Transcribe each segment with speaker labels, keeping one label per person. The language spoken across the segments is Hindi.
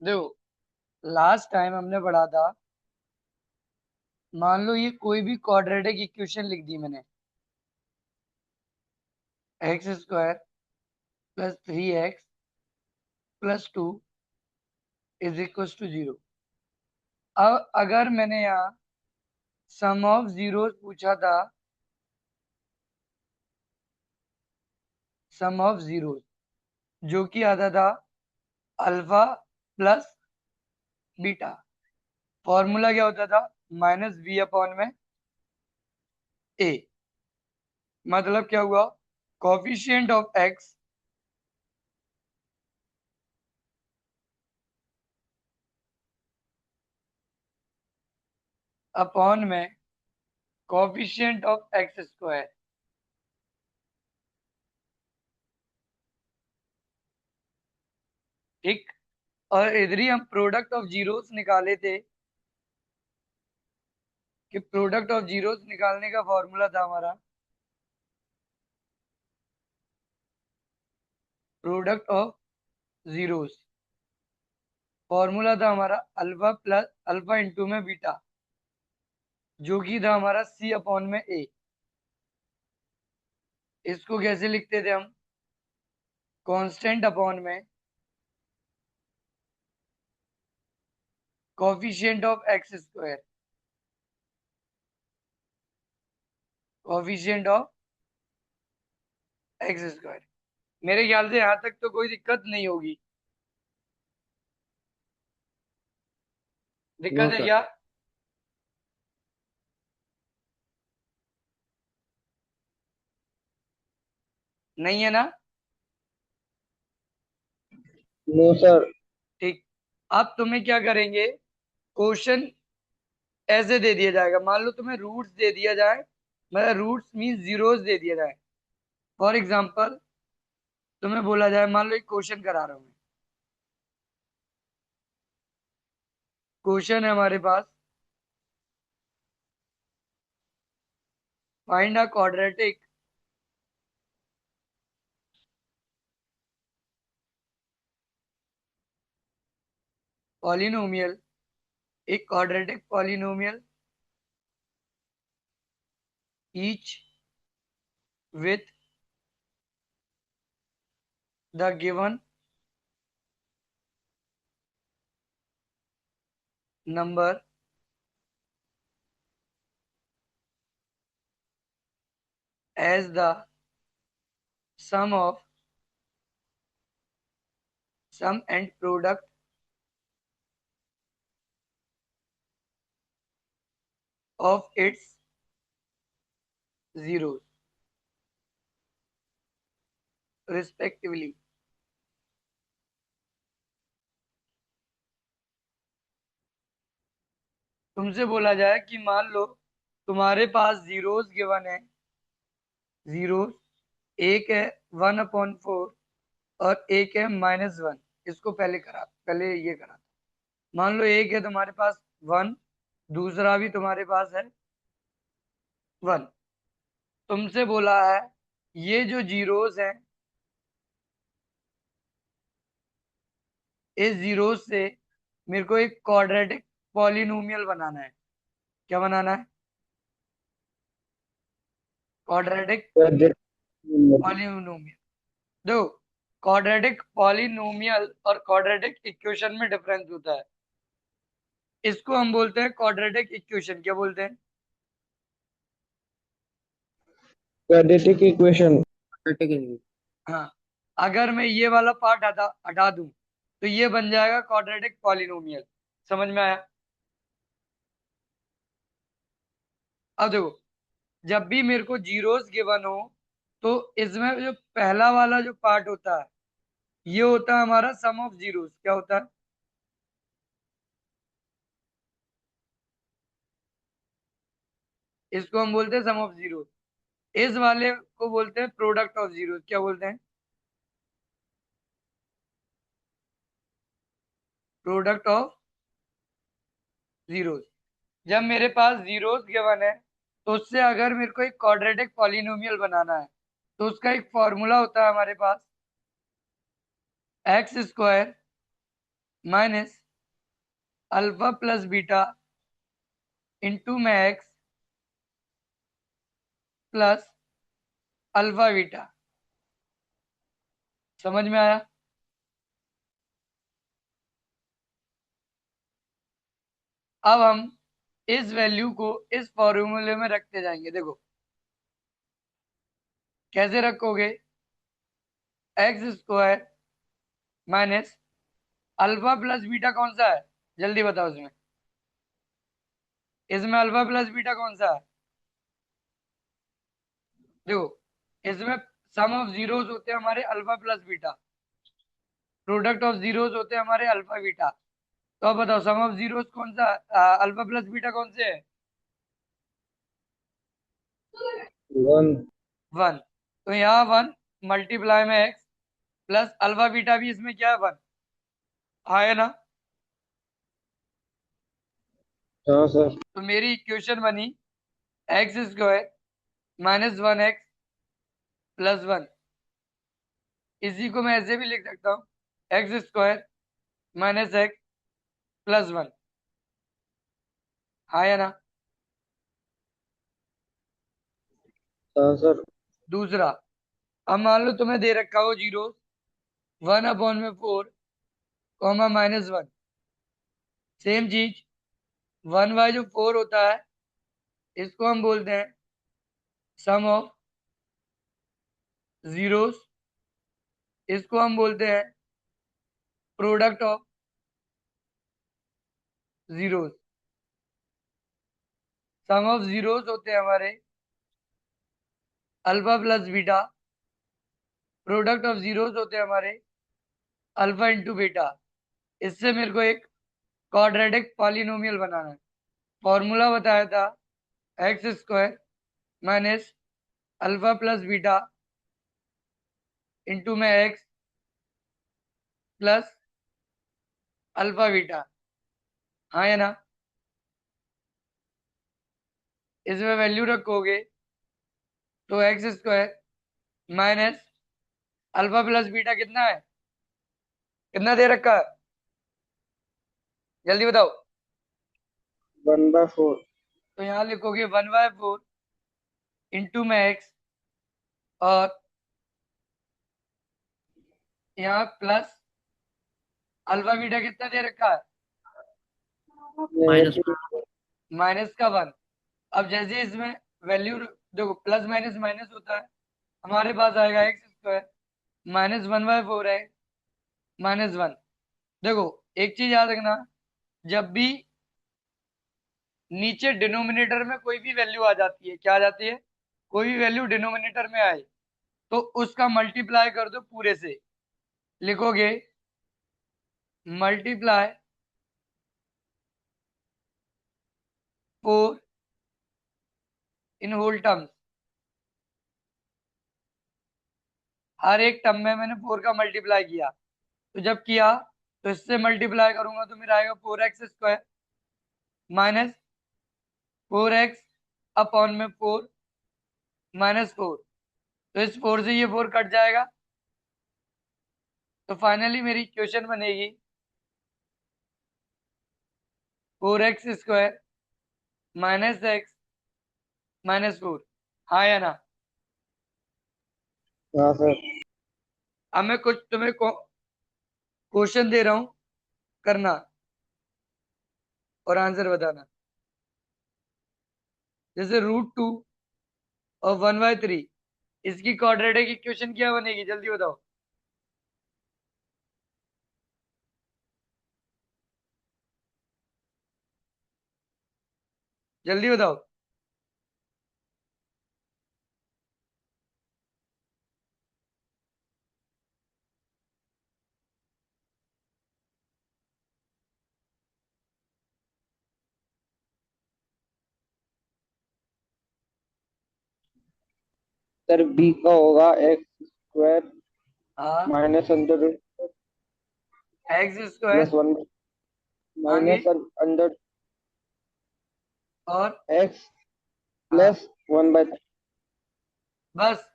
Speaker 1: देखो, लास्ट टाइम हमने पढ़ा था। मान लो ये कोई भी क्वाड्रेटिक इक्वेशन लिख दी मैंने। x² plus 3x plus 2 is equal to 0। अब अगर मैंने यहाँ सम ऑफ जीरोस पूछा था, सम ऑफ जीरोस जो कि आता था अल्फा प्लस बीटा। फॉर्मूला क्या होता था? माइनस बी अपॉन में ए। मतलब क्या हुआ? कोफिशिएंट ऑफ एक्स अपॉन में कोफिशिएंट ऑफ एक्स स्क्वायर। ठीक। और इधर ही हम प्रोडक्ट ऑफ जीरोस निकाले थे कि प्रोडक्ट ऑफ जीरोस निकालने का फॉर्मूला था हमारा प्रोडक्ट ऑफ जीरोस। फॉर्मूला था हमारा अल्फा प्लस अल्फा इंटू में बीटा, जो कि था हमारा सी अपॉन में ए। इसको कैसे लिखते थे हम? कांस्टेंट अपॉन में coefficient of x square. Coefficient of x square. मेरे ख्याल से यहाँ तक तो कोई दिक्कत नहीं होगी।
Speaker 2: नो
Speaker 1: दिक्कत है
Speaker 2: सर।
Speaker 1: क्या? नहीं है ना?
Speaker 2: No sir.
Speaker 1: ठीक। अब तुम्हें क्या करेंगे? क्वेश्चन ऐसे दे दिया जाएगा। मान लो तुम्हें रूट्स दे दिया जाए, मतलब रूट्स मीन जीरोस दे दिया जाए। फॉर एग्जांपल तुम्हें बोला जाए, मान लो एक क्वेश्चन करा रहा हूँ मैं। क्वेश्चन है हमारे पास, फाइंड अ क्वाड्रेटिक पॉलिनोमियल, एक quadratic polynomial each with the given number as the sum of sum and product of its zeros respectively. तुमसे बोला जाए कि मान लो तुम्हारे पास जीरोस गिवन है, जीरोस एक है 1/4 और एक है -1। इसको पहले ये करा। मान लो एक है तुम्हारे पास 1, दूसरा भी तुम्हारे पास है 1। तुमसे बोला है ये जो जीरोस हैं, इस जीरोस से मेरे को एक क्वाड्रेटिक पॉलिनोमियल बनाना है। क्या बनाना है? Quadratic polynomial. देखो, क्वाड्रेटिक पॉलिनोमियल और क्वाड्रेटिक इक्वेशन में डिफरेंस होता है। इसको हम बोलते हैं क्वाड्रेटिक इक्वेशन। क्या बोलते हैं?
Speaker 2: Quadratic equation.
Speaker 1: हाँ। अगर मैं ये वाला पार्ट हटा हटा दूं तो ये बन जाएगा क्वाड्रेटिक पॉलिनोमियल। समझ में आया? अब देखो, जब भी मेरे को जीरोस गिवन हो तो इसमें जो पहला वाला जो पार्ट होता है, ये होता है हमारा सम ऑफ जीरोस। क्या होता है? इसको हम बोलते हैं सम ऑफ जीरोस। इस वाले को बोलते हैं प्रोडक्ट ऑफ जीरोस। क्या बोलते हैं? Product of zeros. जब मेरे पास जीरोस गिवन है तो उससे अगर मेरे को एक क्वाड्रेटिक पॉलिनोमियल बनाना है तो उसका एक फॉर्मूला होता है हमारे पास, x square minus alpha plus beta into में एक्स प्लस अल्फा बीटा। समझ में आया? अब हम इस वैल्यू को इस फॉर्मूले में रखते जाएंगे। देखो कैसे रखोगे। X square minus alpha plus beta कौन सा है, जल्दी बताओ। इसमें अल्फा प्लस बीटा कौन सा है? देखो इसमें सम ऑफ जीरोस होते हैं हमारे alpha plus beta, product of zeros होते हैं हमारे अल्फा बीटा। तो अब बताओ सम ऑफ जीरोस कौन सा, अल्फा प्लस बीटा कौन से है?
Speaker 2: 1.
Speaker 1: 1। तो यहाँ 1 मल्टीप्लाई में एक्स प्लस अल्फा बीटा भी इसमें क्या है, 1 है ना।
Speaker 2: हाँ सर.
Speaker 1: तो मेरी इक्वेशन बनी x square minus 1 x plus 1। इसी को मैं ऐसे भी लिख सकता हूँ, x square minus x plus 1, है ना।
Speaker 2: हाँ सर.
Speaker 1: दूसरा, अब मान लो तुम्हें दे रखा हो जीरो 1/4 कॉमा -1। सेम चीज 1 बाय जो 4 होता है इसको हम बोलते हैं सम ऑफ जीरोस, इसको हम बोलते हैं product of zeros. Sum of zeros होते हैं हमारे alpha plus beta, product of zeros होते हैं हमारे अल्फा इंटू बीटा। इससे मेरे को एक क्वाड्रेटिक पॉलिनोमियल बनाना है। फॉर्मूला बताया था x square minus alpha plus beta into में एक्स प्लस अल्फा बीटा, हाँ या ना। इसमें वैल्यू रखोगे तो x square minus alpha plus beta कितना है, कितना दे रखा है, जल्दी बताओ।
Speaker 2: 1/4.
Speaker 1: तो यहाँ लिखोगे 1/4 इंटू में एक्स और यहाँ प्लस अल्फा बीटा कितना दे रखा है,
Speaker 2: नेगेटिव.
Speaker 1: माइनस का 1। अब जैसे इसमें वैल्यू देखो प्लस माइनस माइनस होता है, हमारे पास आएगा एक्स स्क्वायर -1/4 है -1। देखो एक चीज याद रखना, जब भी नीचे डिनोमिनेटर में कोई भी वैल्यू आ जाती है, क्या आ जाती है, कोई भी वैल्यू डिनोमिनेटर में आए तो उसका मल्टीप्लाई कर दो पूरे से। लिखोगे मल्टीप्लाई 4 इन होल टर्म्स। हर एक टर्म में मैंने 4 का मल्टीप्लाई किया, तो जब किया तो इससे मल्टीप्लाई करूंगा तो मेरा आएगा 4x² -4x अपॉन में 4 -4। तो इस 4 से ये 4 कट जाएगा, तो फाइनली मेरी इक्वेशन बनेगी 4x² -x -4, हाँ या ना।
Speaker 2: हाँ सर.
Speaker 1: अब मैं कुछ तुम्हें क्वेश्चन दे रहा हूं, करना और आंसर बताना। जैसे √2 और 1/3, इसकी क्वाड्रेटिक इक्वेशन क्या बनेगी, जल्दी बताओ। जल्दी बताओ।
Speaker 2: सर बी का होगा x²
Speaker 1: हाँ,
Speaker 2: minus under
Speaker 1: x square
Speaker 2: plus 1
Speaker 1: आगे
Speaker 2: माइनस अंडर
Speaker 1: और
Speaker 2: एक्स
Speaker 1: हाँ,
Speaker 2: प्लस 1/3.
Speaker 1: बस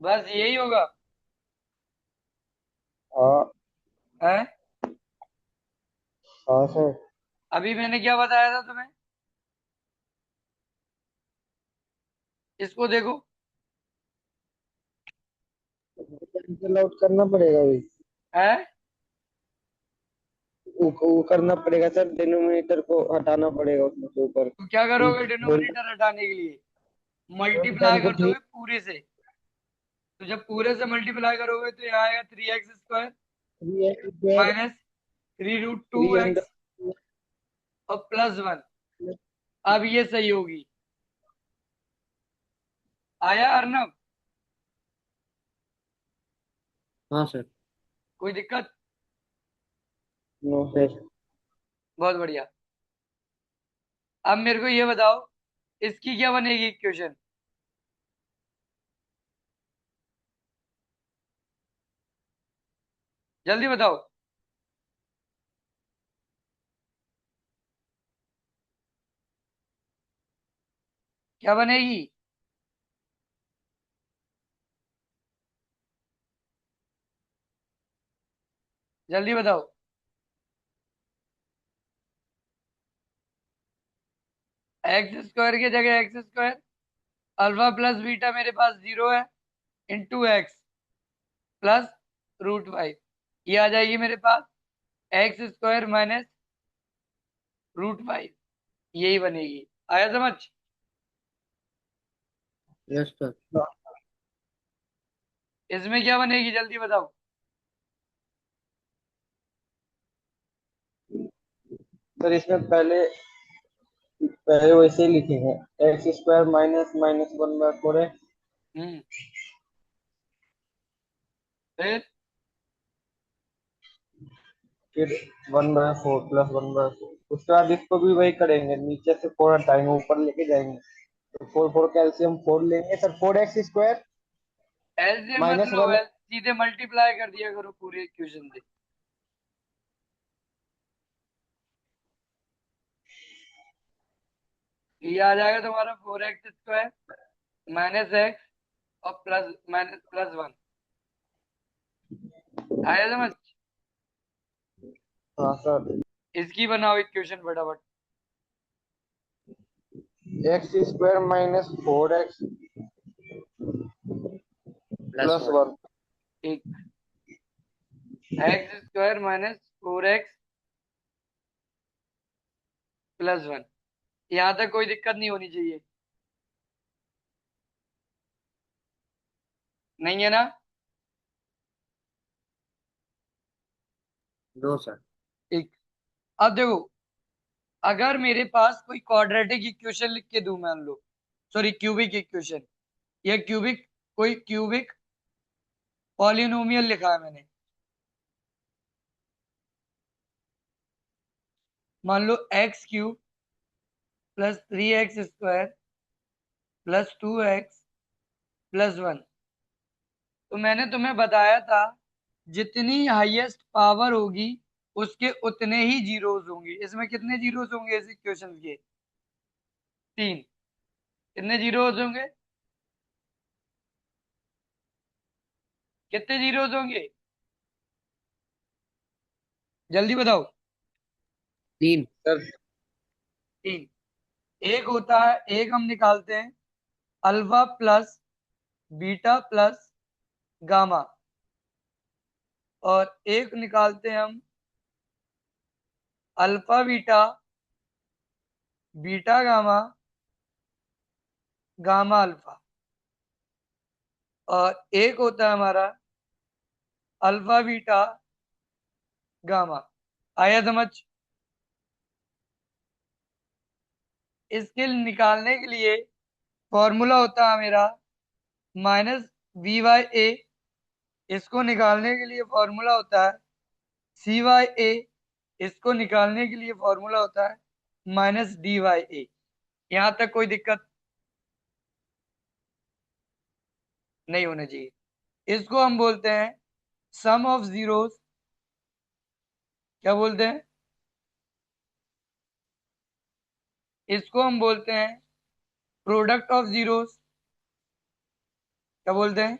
Speaker 1: बस यही होगा।
Speaker 2: हाँ
Speaker 1: है?
Speaker 2: हाँ सर।
Speaker 1: अभी मैंने क्या बताया था तुम्हें? इसको देखो।
Speaker 2: कैंसिल आउट करना पड़ेगा अभी।
Speaker 1: है?
Speaker 2: वो करना पड़ेगा सर, डिनोमिनेटर को हटाना पड़ेगा उसमें से ऊपर।
Speaker 1: तो क्या करोगे
Speaker 2: बोल
Speaker 1: डिनोमिनेटर हटाने के लिए?
Speaker 2: टाइम
Speaker 1: मल्टीप्लाई
Speaker 2: को
Speaker 1: कर
Speaker 2: थ्री।
Speaker 1: दोगे पूरे से। तो जब पूरे से मल्टीप्लाई करोगे तो यहाँ आएगा 3x²
Speaker 2: three x square.
Speaker 1: Minus 3√2
Speaker 2: three
Speaker 1: x
Speaker 2: under.
Speaker 1: और +1। अब ये सही होगी। आया अर्नब?
Speaker 2: हाँ सर।
Speaker 1: कोई दिक्कत?
Speaker 2: No sir.
Speaker 1: बहुत बढ़िया। अब मेरे को ये बताओ, इसकी क्या बनेगी इक्वेशन? जल्दी बताओ। क्या बनेगी? जल्दी बताओ। x² की जगह x², अल्फा प्लस बीटा मेरे पास 0 है, इंटू एक्स +√5। ये आ जाएगी मेरे पास x² माइनस √5। यही बनेगी। आया समझ?
Speaker 2: Yes sir.
Speaker 1: इसमें क्या बनेगी जल्दी बताओ।
Speaker 2: सर इसमें पहले पहले वैसे ही लिखेंगे। X square minus minus one by four है।
Speaker 1: हम्म। फिर
Speaker 2: फिर one by four plus one by four, उसके बाद इसको भी वही करेंगे, नीचे से फोर हटाएंगे ऊपर लेके जाएंगे। तो फोर फोर कैल्शियम फोर लेंगे sir, four x square
Speaker 1: LCM मत
Speaker 2: माइनस
Speaker 1: लो,
Speaker 2: वन।
Speaker 1: सीधे मल्टीप्लाई कर दिया करो पूरे इक्वेशन से। ये आ जाएगा तुम्हारा 4x² माइनस एक्स और प्लस माइनस +1। आया समझ?
Speaker 2: हाँ सर।
Speaker 1: इसकी बनाओ इक्वेशन फटाफट।
Speaker 2: X square minus four x
Speaker 3: plus
Speaker 2: plus
Speaker 3: one.
Speaker 2: One.
Speaker 1: ठीक। x² minus 4x +1। यहाँ तक कोई दिक्कत नहीं होनी चाहिए। नहीं है ना?
Speaker 3: दो सर।
Speaker 1: ठीक। अब देखो, अगर मेरे पास कोई क्वाड्रेटिक इक्वेशन लिख के दूं, मान लो, सॉरी क्यूबिक इक्वेशन, या कोई क्यूबिक पॉलिनोमियल लिखा है मैंने। मान लो x³ प्लस 3x² +2x +1। तो मैंने तुम्हें बताया था, जितनी हाईएस्ट पावर होगी उसके उतने ही जीरोस होंगे। इसमें कितने जीरोस होंगे इस इक्वेशन के? 3। कितने जीरोस होंगे? कितने जीरोस होंगे? जल्दी बताओ।
Speaker 3: तीन।
Speaker 2: सर
Speaker 1: 3। एक होता है, एक हम निकालते हैं alpha plus beta plus gamma, और एक निकालते हैं हम alpha beta beta gamma gamma alpha, और एक होता है हमारा अल्फा बीटा गामा। आया समझ? इसके निकालने के लिए फॉर्मूला होता है मेरा -v/a। इसको निकालने के लिए फॉर्मूला होता है c/a। इसको निकालने के लिए फॉर्मूला होता है -d/a। यहां तक कोई दिक्कत नहीं होना चाहिए। इसको हम बोलते हैं सम ऑफ जीरोस। क्या बोलते हैं? इसको हम बोलते हैं प्रोडक्ट ऑफ जीरोस। क्या बोलते हैं?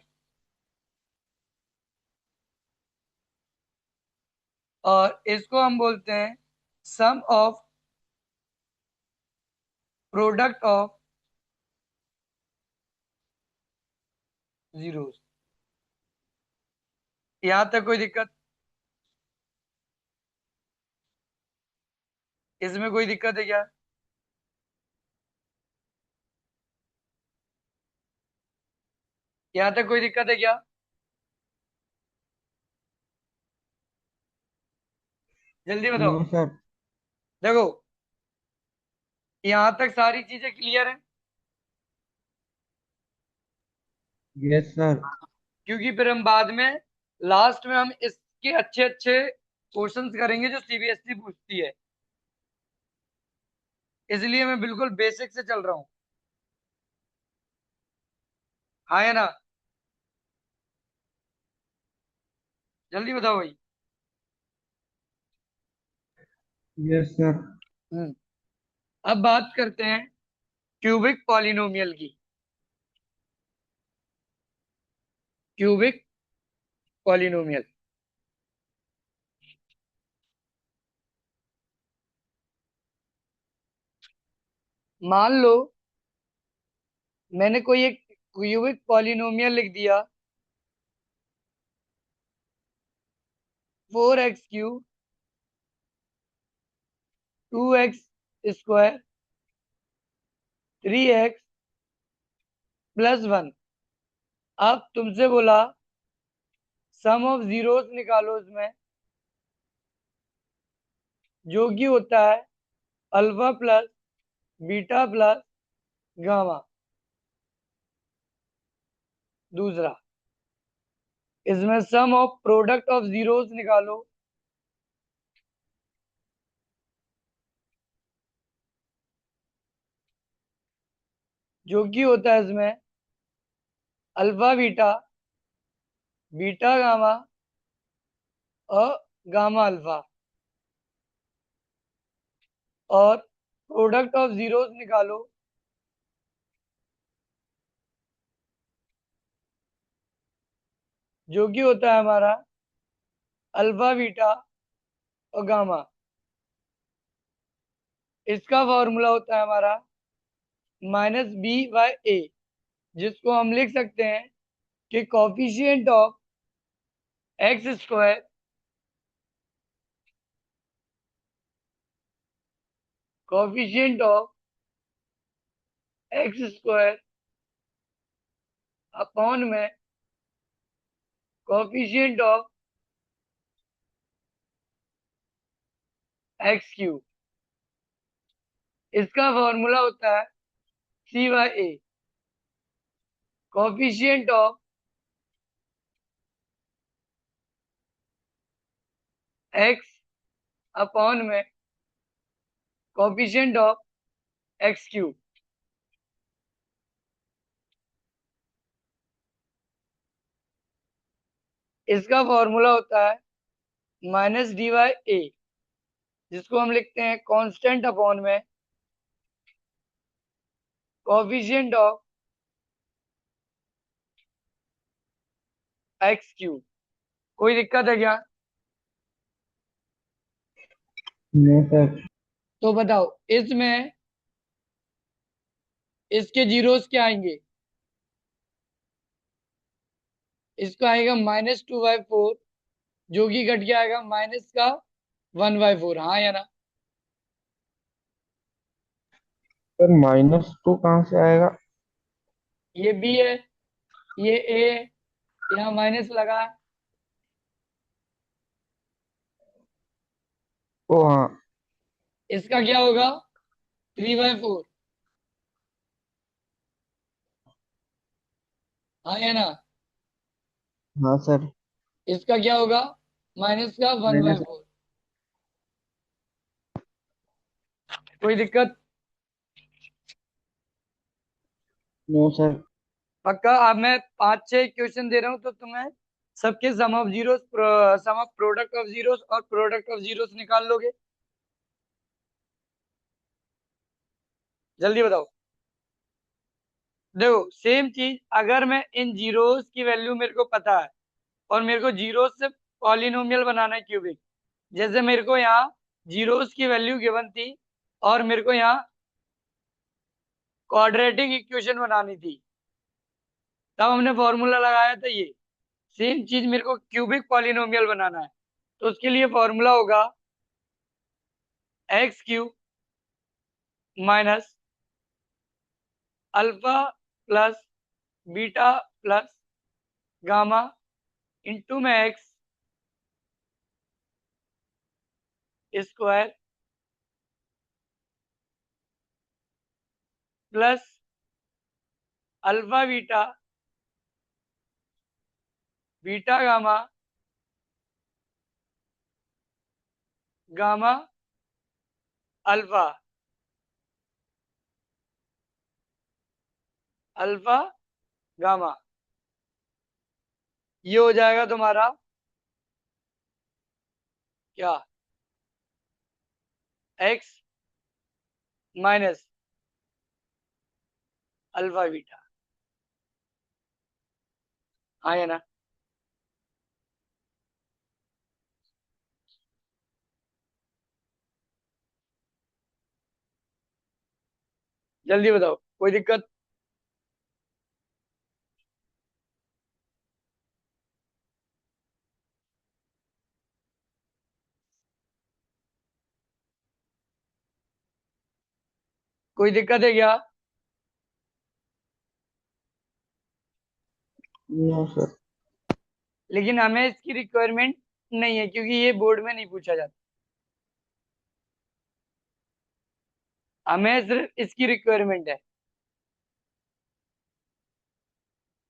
Speaker 1: और इसको हम बोलते हैं सम ऑफ प्रोडक्ट ऑफ जीरोस। यहां तक कोई दिक्कत? इसमें कोई दिक्कत है क्या? यहां तक कोई दिक्कत है क्या? जल्दी बताओ।
Speaker 2: No sir.
Speaker 1: देखो, यहां तक सारी चीजें क्लियर है?
Speaker 2: Yes sir.
Speaker 1: क्योंकि फिर हम बाद में लास्ट में हम इसके अच्छे अच्छे क्वेश्चंस करेंगे जो सीबीएसई पूछती है, इसलिए मैं बिल्कुल बेसिक से चल रहा हूँ। हाँ या ना? जल्दी बताओ भाई।
Speaker 2: Yes sir.
Speaker 1: हम्म अब बात करते हैं क्यूबिक पॉलिनोमियल की। Cubic polynomial. मान लो मैंने कोई एक क्यूबिक पॉलिनोमियल लिख दिया, 4x³ 2x² 3x+1। अब तुमसे बोला सम ऑफ जीरोस निकालो इसमें, जो कि होता है alpha plus beta plus gamma. दूसरा, इसमें सम ऑफ प्रोडक्ट ऑफ जीरोस निकालो, जो कि होता है इसमें अल्फा बीटा बीटा गामा और गामा अल्फा। और प्रोडक्ट ऑफ जीरोस निकालो, जो कि होता है हमारा अल्फा बीटा और गामा। इसका फॉर्मूला होता है हमारा -b/a, जिसको हम लिख सकते हैं कि coefficient of x² coefficient of x² upon में कॉफिशिएंट ऑफ x³। इसका फॉर्मूला होता है c/a, coefficient of x upon में कॉफिशिएंट ऑफ x³। इसका फॉर्मूला होता है -d/a, जिसको हम लिखते हैं कांस्टेंट अपॉन में कोएफिशिएंट ऑफ x³। कोई दिक्कत है क्या?
Speaker 2: No sir.
Speaker 1: तो बताओ, इसमें इसके जीरोस क्या आएंगे? इसका आएगा -2/4, जो कि घट के आएगा माइनस का 1/4। हाँ या ना?
Speaker 2: सर -2 कहाँ से आएगा?
Speaker 1: ये बी है, ये ए है, यहाँ माइनस लगा है।
Speaker 2: ओ हाँ।
Speaker 1: इसका क्या होगा? 3/4। हाँ या ना?
Speaker 2: हाँ सर।
Speaker 1: इसका क्या होगा? माइनस का वन बाय
Speaker 2: माइनस।
Speaker 1: फोर कोई दिक्कत?
Speaker 2: No sir.
Speaker 1: पक्का? अब मैं 5-6 क्वेश्चन दे रहा हूँ, तो तुम्हें सबके sum of zeros, sum of product of zeros और प्रोडक्ट ऑफ जीरोस निकाल लोगे। जल्दी बताओ। देखो, सेम चीज, अगर मैं इन जीरोस की वैल्यू मेरे को पता है और मेरे को जीरोस से पॉलिनोमियल बनाना है क्यूबिक, जैसे मेरे को यहाँ जीरोस की वैल्यू गिवन थी और मेरे को यहाँ क्वाड्रेटिक इक्वेशन बनानी थी, तब हमने फॉर्मूला लगाया था ये। सेम चीज मेरे को क्यूबिक पॉलिनोमियल बनाना है, तो उसके लिए फॉर्मूला होगा x cube minus alpha plus beta plus gamma into में x square plus alpha beta beta gamma gamma alpha alpha gamma. ये हो जाएगा तुम्हारा क्या, एक्स माइनस अल्फा बीटा। हाँ है ना? जल्दी बताओ, कोई दिक्कत? कोई दिक्कत है क्या?
Speaker 2: No sir.
Speaker 1: लेकिन हमें इसकी रिक्वायरमेंट नहीं है, क्योंकि ये बोर्ड में नहीं पूछा जाता। हमें सिर्फ इसकी रिक्वायरमेंट है,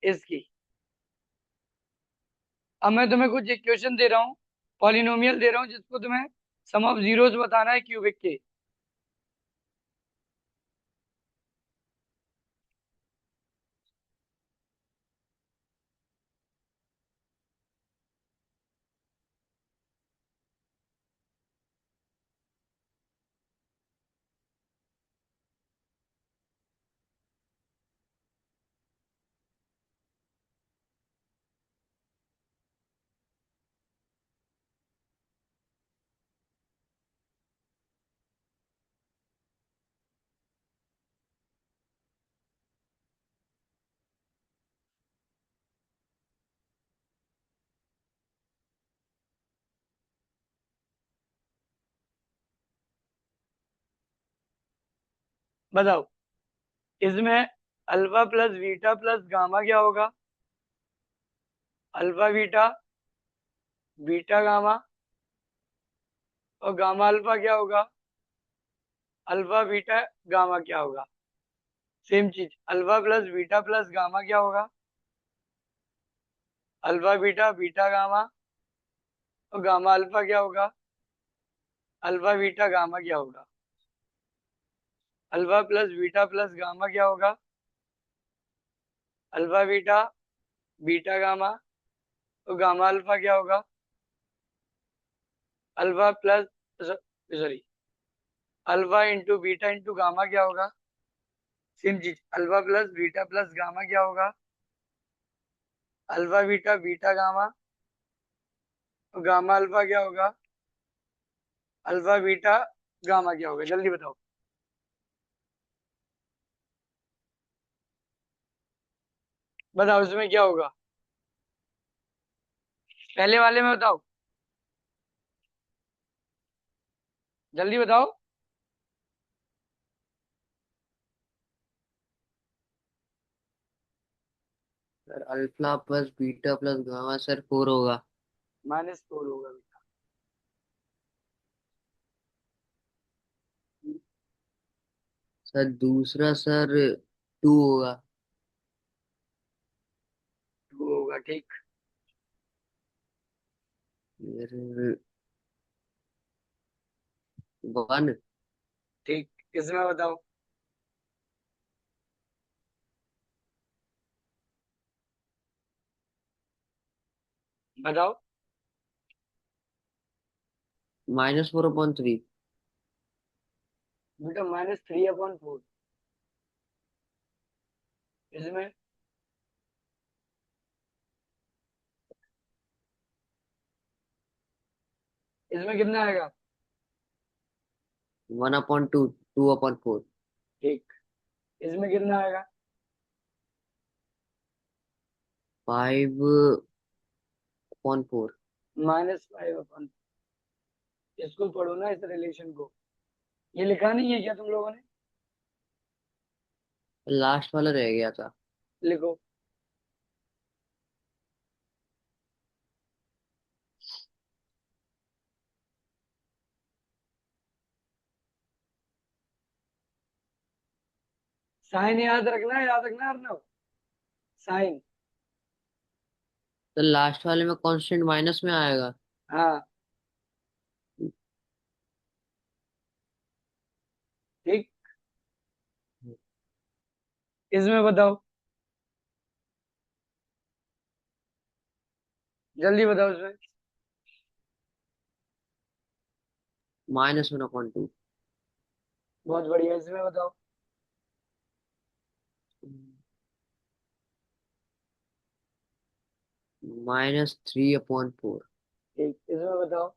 Speaker 1: इसकी। अब मैं तुम्हें कुछ इक्वेशन दे रहा हूँ, पॉलिनोमियल दे रहा हूँ, जिसको तुम्हें सम ऑफ जीरोस बताना है क्यूबिक के। बताओ, इसमें alpha plus beta plus gamma क्या होगा? अल्फा बीटा बीटा गामा, और गामा अल्फा क्या होगा? अल्फा बीटा गामा क्या होगा? सेम चीज, alpha plus beta plus gamma क्या होगा? अल्फा बीटा बीटा गामा, और गामा अल्फा क्या होगा? अल्फा बीटा गामा क्या होगा? Alpha plus beta plus gamma क्या होगा? अल्फा बीटा बीटा गामा, और गामा अल्फा क्या होगा? Alpha plus, sorry, alpha into beta into gamma क्या होगा? सेम चीज, alpha plus beta plus gamma क्या होगा? अल्फा बीटा बीटा गामा, और गामा अल्फा क्या होगा? अल्फा बीटा गामा क्या होगा? जल्दी बताओ। बताओ इसमें क्या होगा, पहले वाले में बताओ, जल्दी बताओ।
Speaker 3: Sir alpha plus beta plus gamma sir 4 होगा।
Speaker 1: -4 होगा बेटा।
Speaker 3: सर दूसरा सर 2 होगा।
Speaker 1: 2 होगा, ठीक।
Speaker 3: फिर 1।
Speaker 1: ठीक, इसमें बताओ। बताओ
Speaker 3: -4/3।
Speaker 1: बेटा, -3/4। इसमें इसमें कितना आएगा?
Speaker 3: 1/2, 2/4।
Speaker 1: ठीक। इसमें कितना आएगा?
Speaker 3: 5/4।
Speaker 1: -5/। इसको पढ़ो ना, इस रिलेशन को। ये लिखा नहीं है क्या तुम लोगों ने?
Speaker 3: लास्ट वाला रह गया था।
Speaker 1: लिखो। साइन याद रखना अर्नव। साइन।
Speaker 3: तो लास्ट वाले में कांस्टेंट माइनस में आएगा।
Speaker 1: हाँ। ठीक। इसमें बताओ, जल्दी बताओ इसमें।
Speaker 3: -1/2।
Speaker 1: बहुत बढ़िया, इसमें बताओ।
Speaker 3: -3/4।
Speaker 1: ठीक। इसमें बताओ।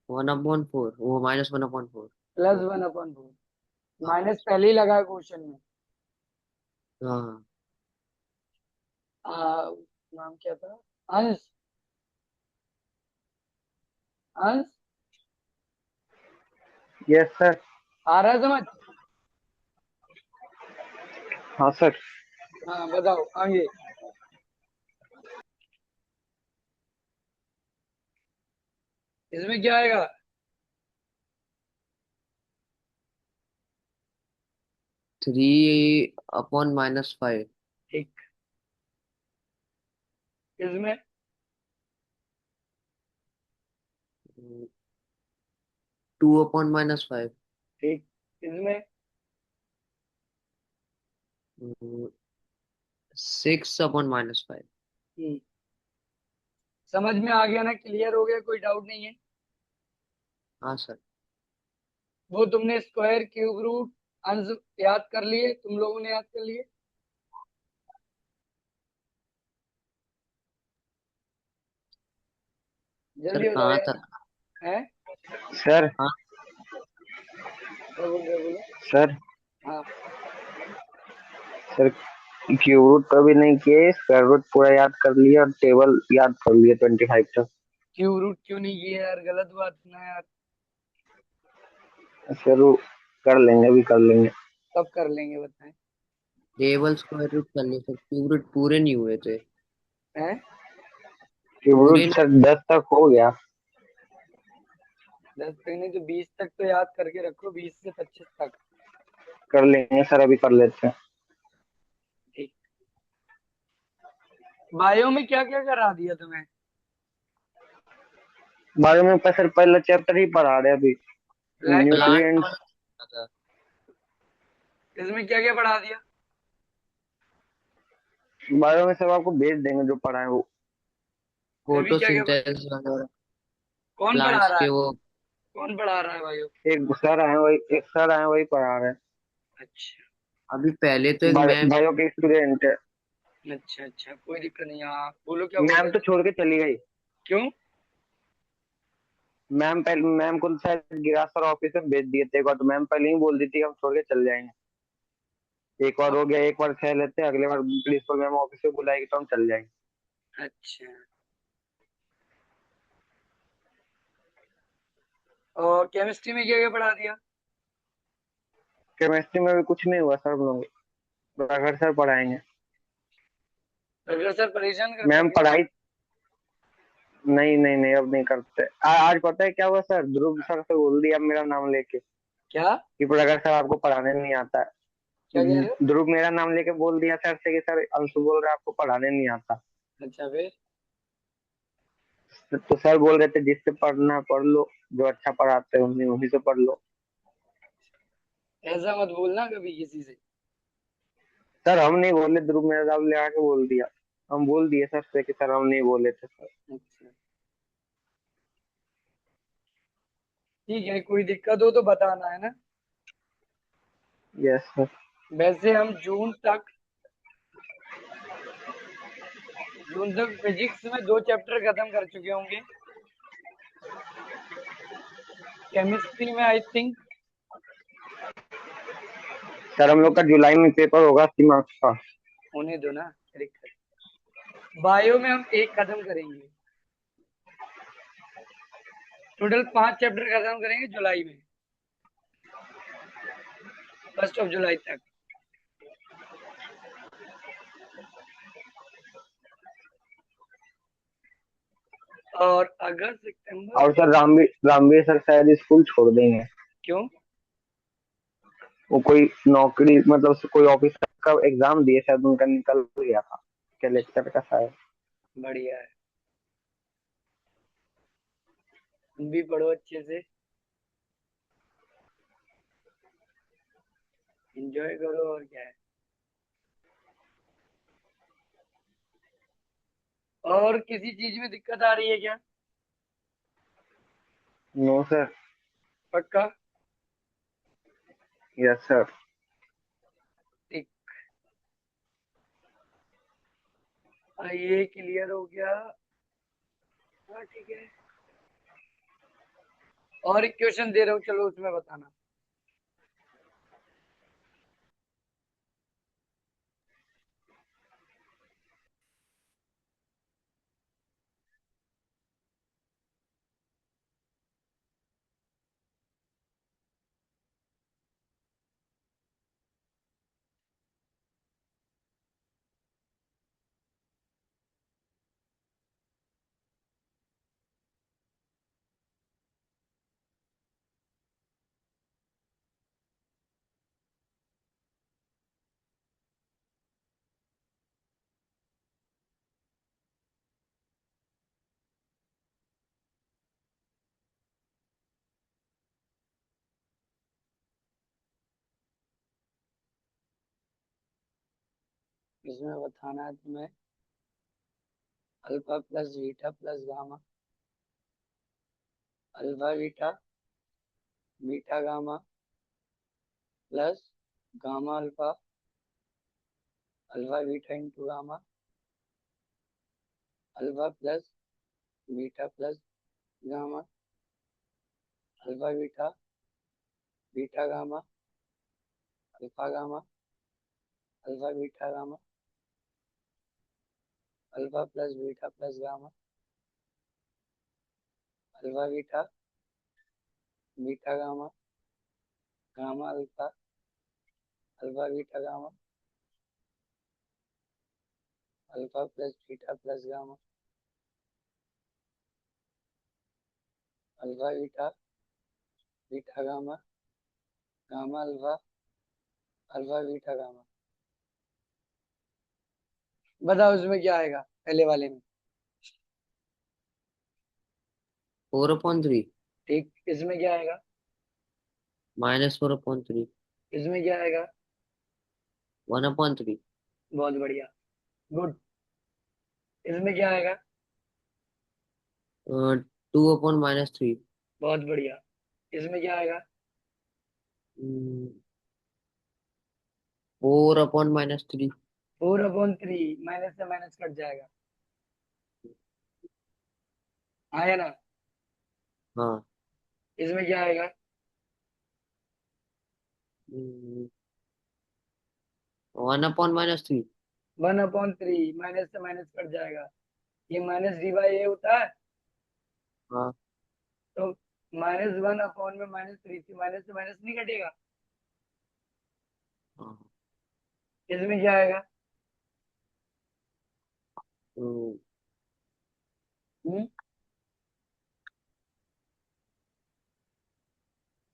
Speaker 3: 1/4, वो -1/4।
Speaker 1: +1/4। माइनस पहले ही लगा है क्वेश्चन में।
Speaker 3: हाँ।
Speaker 1: नाम क्या था? अंश। अंश।
Speaker 2: Yes sir.
Speaker 1: आ रहा है समझ?
Speaker 2: हाँ सर।
Speaker 1: हाँ बताओ आगे। इसमें क्या आएगा?
Speaker 3: 3/-5।
Speaker 1: ठीक। इसमें
Speaker 3: 2/-5।
Speaker 1: ठीक। इसमें
Speaker 3: 6/-5।
Speaker 1: हम्म, समझ में आ गया ना? क्लियर हो गया? कोई डाउट नहीं है?
Speaker 3: हाँ सर।
Speaker 1: वो तुमने स्क्वायर क्यूब रूट अंश याद कर लिए? तुम लोगों ने याद कर लिए?
Speaker 3: सर
Speaker 1: जल्दी बताओ
Speaker 3: कहाँ
Speaker 1: यार।
Speaker 3: था?
Speaker 1: है?
Speaker 2: सर।
Speaker 3: हाँ
Speaker 1: क्या बोल रहे हो, बोलो।
Speaker 2: सर।
Speaker 1: हाँ।
Speaker 2: सर क्यूब रूट कभी नहीं किए, स्क्वायर रूट पूरा याद कर लिया और टेबल याद कर लिया 25 तक।
Speaker 1: क्यूब रूट क्यों नहीं किया यार? गलत बात ना यार।
Speaker 2: सर वो कर लेंगे, अभी कर लेंगे।
Speaker 1: कब कर लेंगे बताएं?
Speaker 3: टेबल स्क्वायर रूट कर लिए सर, क्यूब रूट पूरे नहीं हुए थे।
Speaker 1: हैं?
Speaker 2: क्यूब
Speaker 3: पूरे
Speaker 2: रूट
Speaker 3: नहीं।
Speaker 2: सर 10 तक हो गया।
Speaker 1: 10 तक नहीं तो 20 तक तो याद करके रखो, 20 से 25 तक।
Speaker 2: कर लेंगे सर, अभी कर लेते हैं।
Speaker 1: ठीक। बायो में क्या क्या करा दिया तुम्हें?
Speaker 2: बायो में सर पहला चैप्टर ही पढ़ा रहे अभी।
Speaker 1: प्लांट।
Speaker 3: Plant
Speaker 2: nutrients.
Speaker 3: वाला था।
Speaker 1: इसमें क्या क्या पढ़ा दिया?
Speaker 2: बायो में सब आपको भेज देंगे जो पढ़ा है वो।
Speaker 1: अभी क्या क्या
Speaker 3: फोटोसिंथेसिस वगैरह।
Speaker 1: कौन पढ़ा
Speaker 3: प्लांट्स
Speaker 1: रहा है?
Speaker 3: के वो।
Speaker 1: कौन पढ़ा रहा है भाइयों?
Speaker 2: एक सर आए वही पढ़ा रहे हैं।
Speaker 1: अच्छा।
Speaker 3: अभी पहले तो एक
Speaker 2: बायो
Speaker 3: मैम।
Speaker 2: बायो के स्टूडेंट है।
Speaker 1: अच्छा अच्छा, कोई दिक्कत नहीं। हाँ बोलो, क्या बोल
Speaker 2: मैम
Speaker 1: रहे
Speaker 2: तो
Speaker 1: थे?
Speaker 2: छोड़ के चली गई।
Speaker 1: क्यों?
Speaker 2: मैम को शायद गिरासर ऑफिस में भेज दिए थे एक बार, तो मैम पहले ही बोल दी थी हम छोड़ के चल जाएंगे। एक बार हो गया, एक बार सह लेते हैं, अगले बार प्रिंसिपल मैम ऑफिस में बुलाएगी तो हम चल जाएंगे।
Speaker 1: अच्छा। और केमिस्ट्री में क्या क्या पढ़ा दिया?
Speaker 2: केमिस्ट्री में भी कुछ नहीं हुआ सर, हम लोग प्रखर सर पढ़ाएंगे।
Speaker 1: रघुवर सर परेशान करते
Speaker 2: मैम
Speaker 1: हैं क्या?
Speaker 2: पढ़ाई। नहीं नहीं नहीं, अब नहीं करते। आज पता है क्या हुआ सर, ध्रुव सर से बोल दिया मेरा नाम लेके
Speaker 1: क्या?
Speaker 2: कि प्रखर सर आपको पढ़ाने नहीं आता
Speaker 1: क्या कह रहे हो?
Speaker 2: है। ध्रुव मेरा नाम लेके बोल दिया सर से कि सर अंशु बोल रहा है आपको पढ़ाने नहीं आता।
Speaker 1: अच्छा फिर?
Speaker 2: तो सर बोल रहे थे जिससे पढ़ना पढ़ लो, जो अच्छा पढ़ाते हैं उन्हीं उन्हीं से पढ़ लो।
Speaker 1: ऐसा मत बोलना कभी किसी से।
Speaker 2: सर हम नहीं बोले, ध्रुव मेरा नाम ले आके बोल दिया। हम बोल दिए सर से कि सर हम नहीं बोले थे सर।
Speaker 1: अच्छा। ठीक है, कोई दिक्कत हो तो बताना, है ना?
Speaker 2: Yes sir.
Speaker 1: वैसे हम जून तक फिजिक्स में 2 चैप्टर खत्म कर चुके होंगे। केमिस्ट्री में आई थिंक
Speaker 2: सर हम लोग का जुलाई में पेपर होगा 80 मार्क्स का।
Speaker 1: होने दो ना, दिक्कत। बायो में हम एक खत्म करेंगे, टोटल 5 चैप्टर खत्म करेंगे जुलाई में, 1 जुलाई तक। और अगस्त सितंबर।
Speaker 2: और सर रामवीर सर शायद स्कूल छोड़ देंगे।
Speaker 1: क्यों?
Speaker 2: वो कोई नौकरी मतलब कोई ऑफिसर का एग्जाम दिए शायद उनका निकल गया था कलेक्टर का शायद।
Speaker 1: बढ़िया है, तुम भी पढ़ो अच्छे से, एंजॉय करो, और क्या है। और किसी चीज में दिक्कत आ रही है क्या?
Speaker 2: No sir.
Speaker 1: पक्का?
Speaker 2: Yes sir.
Speaker 1: ठीक। ये क्लियर हो गया। हाँ ठीक है। और एक क्वेश्चन दे रहा हूँ, चलो उसमें बताना। इसमें बताना है तुम्हें, alpha plus beta plus gamma, alpha beta, beta gamma plus gamma alpha, alpha beta into gamma, alpha plus beta plus gamma, alpha beta, beta gamma, alpha gamma, alpha beta gamma, alpha plus beta plus gamma, alpha beta, beta gamma, gamma alpha, alpha beta gamma, alpha plus beta plus gamma, alpha beta, beta gamma, gamma alpha, alpha beta gamma. बताओ इसमें क्या आएगा पहले वाले में?
Speaker 3: 4/3
Speaker 1: ठीक, इसमें क्या आएगा?
Speaker 3: -4/3
Speaker 1: इसमें क्या आएगा?
Speaker 3: 1/3
Speaker 1: बहुत बढ़िया, गुड। इसमें क्या आएगा?
Speaker 3: 2/-3
Speaker 1: बहुत बढ़िया। इसमें क्या आएगा?
Speaker 3: 4/-3
Speaker 1: 4/3, माइनस से माइनस कट जाएगा, आया ना?
Speaker 3: हाँ।
Speaker 1: इसमें क्या आएगा?
Speaker 3: 1/-3
Speaker 1: 1/3, माइनस से माइनस कट जाएगा, ये माइनस डी बाई ए होता है।
Speaker 3: हाँ।
Speaker 1: तो -1 में -3 थी, माइनस से माइनस नहीं कटेगा।
Speaker 3: हाँ।
Speaker 1: इसमें क्या आएगा?
Speaker 3: तो
Speaker 1: हम्म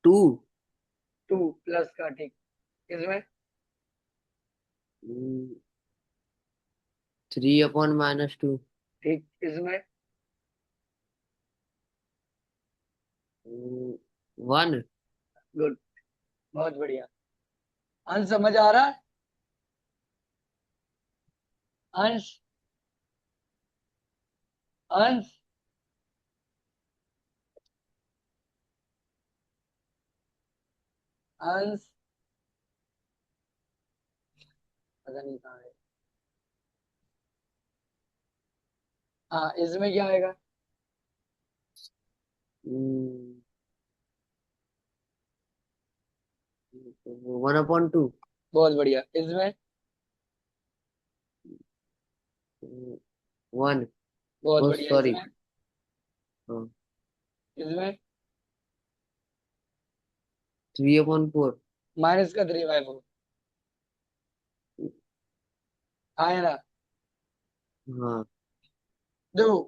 Speaker 3: 2
Speaker 1: 2 प्लस का, ठीक। इसमें
Speaker 3: 3/-2
Speaker 1: ठीक। इसमें
Speaker 3: 1।
Speaker 1: गुड, बहुत बढ़िया। अंश समझ आ रहा है? अंश, अंश, अंश, पता नहीं कहाँ है। हाँ, इसमें क्या आएगा?
Speaker 3: 1/2।
Speaker 1: बहुत बढ़िया। इसमें?
Speaker 3: वन।
Speaker 1: बहुत
Speaker 3: ओ
Speaker 1: बढ़िया।
Speaker 3: सॉरी।
Speaker 1: इसमें?
Speaker 3: हाँ।
Speaker 1: इसमें?
Speaker 3: 3/4।
Speaker 1: माइनस का 3/4। आया ना?
Speaker 3: हाँ।
Speaker 1: देखो,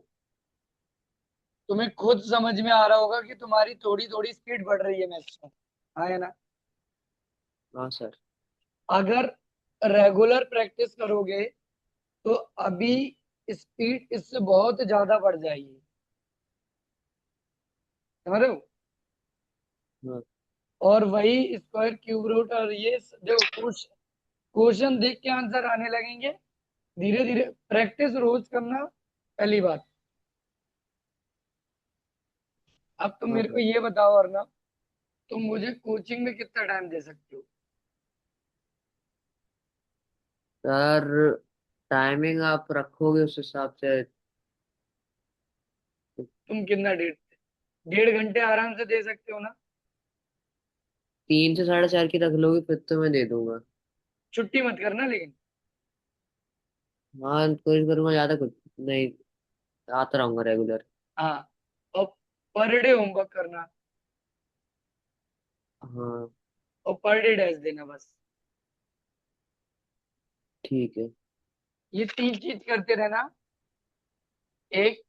Speaker 1: तुम्हें खुद समझ में आ रहा होगा कि तुम्हारी थोड़ी थोड़ी स्पीड बढ़ रही है मैथ्स में। आया ना?
Speaker 3: हाँ सर।
Speaker 1: अगर रेगुलर प्रैक्टिस करोगे तो अभी स्पीड इससे बहुत ज्यादा बढ़ जाएगी। समझ रहे हो?
Speaker 3: हाँ
Speaker 1: और वही स्क्वायर क्यूब रूट और ये देखो, क्वेश्चन देख के आंसर आने लगेंगे। धीरे धीरे प्रैक्टिस रोज करना, पहली बात। अब तुम
Speaker 3: हाँ
Speaker 1: मेरे को ये बताओ अर्नब, तुम मुझे कोचिंग में कितना टाइम दे सकते हो?
Speaker 3: सर, टाइमिंग आप रखोगे उस हिसाब से।
Speaker 1: तुम कितना 1.5 घंटे आराम से दे सकते हो ना?
Speaker 3: 3 से 4.5 की रख लोगे फिर तो मैं दे दूंगा।
Speaker 1: छुट्टी मत करना लेकिन।
Speaker 3: हाँ कोशिश करूंगा, ज्यादा कुछ नहीं, आता रहूंगा रेगुलर।
Speaker 1: हाँ। और पर डे होमवर्क करना,
Speaker 3: हाँ
Speaker 1: और पर डे टेस्ट देना, बस।
Speaker 3: ठीक है।
Speaker 1: ये 3 चीज करते रहना। एक,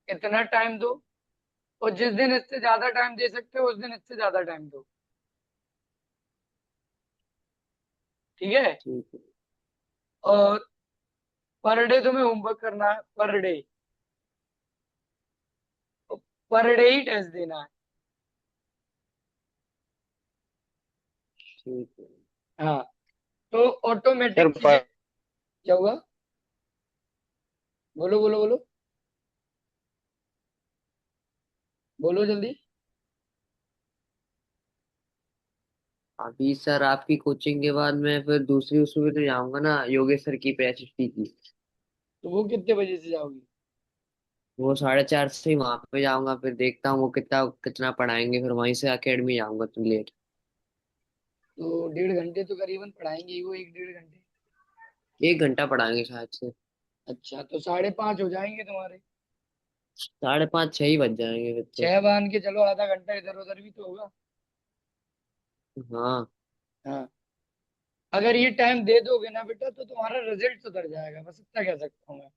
Speaker 1: इतना टाइम दो। और जिस दिन इससे ज्यादा टाइम दे सकते हो उस दिन इससे ज्यादा टाइम दो। ठीक है?
Speaker 3: ठीक है।
Speaker 1: और पर डे तुम्हें होमवर्क करना है, पर डे। पर डे ही टेस्ट देना है।
Speaker 3: ठीक है
Speaker 1: हाँ। तो
Speaker 2: सर
Speaker 1: ऑटोमेटिक चीजें। क्या हुआ? बोलो बोलो बोलो। बोलो जल्दी।
Speaker 3: अभी सर आपकी कोचिंग के बाद मैं फिर दूसरी उसमें भी तो जाऊंगा ना, योगेश सर की PHST की।
Speaker 1: तो वो कितने बजे से जाओगी?
Speaker 3: वो 4:30 से ही वहां पे जाऊंगा, फिर देखता हूँ वो कितना कितना पढ़ाएंगे, फिर वहीं से अकेडमी जाऊंगा तो लेट।
Speaker 1: तो 1.5 घंटे तो करीबन पढ़ाएंगे ही वो, 1 1.5 घंटे।
Speaker 3: 1 घंटा पढ़ाएंगे शायद से।
Speaker 1: अच्छा, तो 5:30 हो जाएंगे तुम्हारे।
Speaker 3: 5:30 6 ही बज जाएंगे फिर तो।
Speaker 1: 6 मान के चलो, आधा घंटा इधर उधर भी तो होगा।
Speaker 3: हाँ।
Speaker 1: हाँ। अगर ये टाइम दे दोगे ना बेटा तो तुम्हारा रिजल्ट सुधर जाएगा, बस इतना कह सकता हूँ मैं।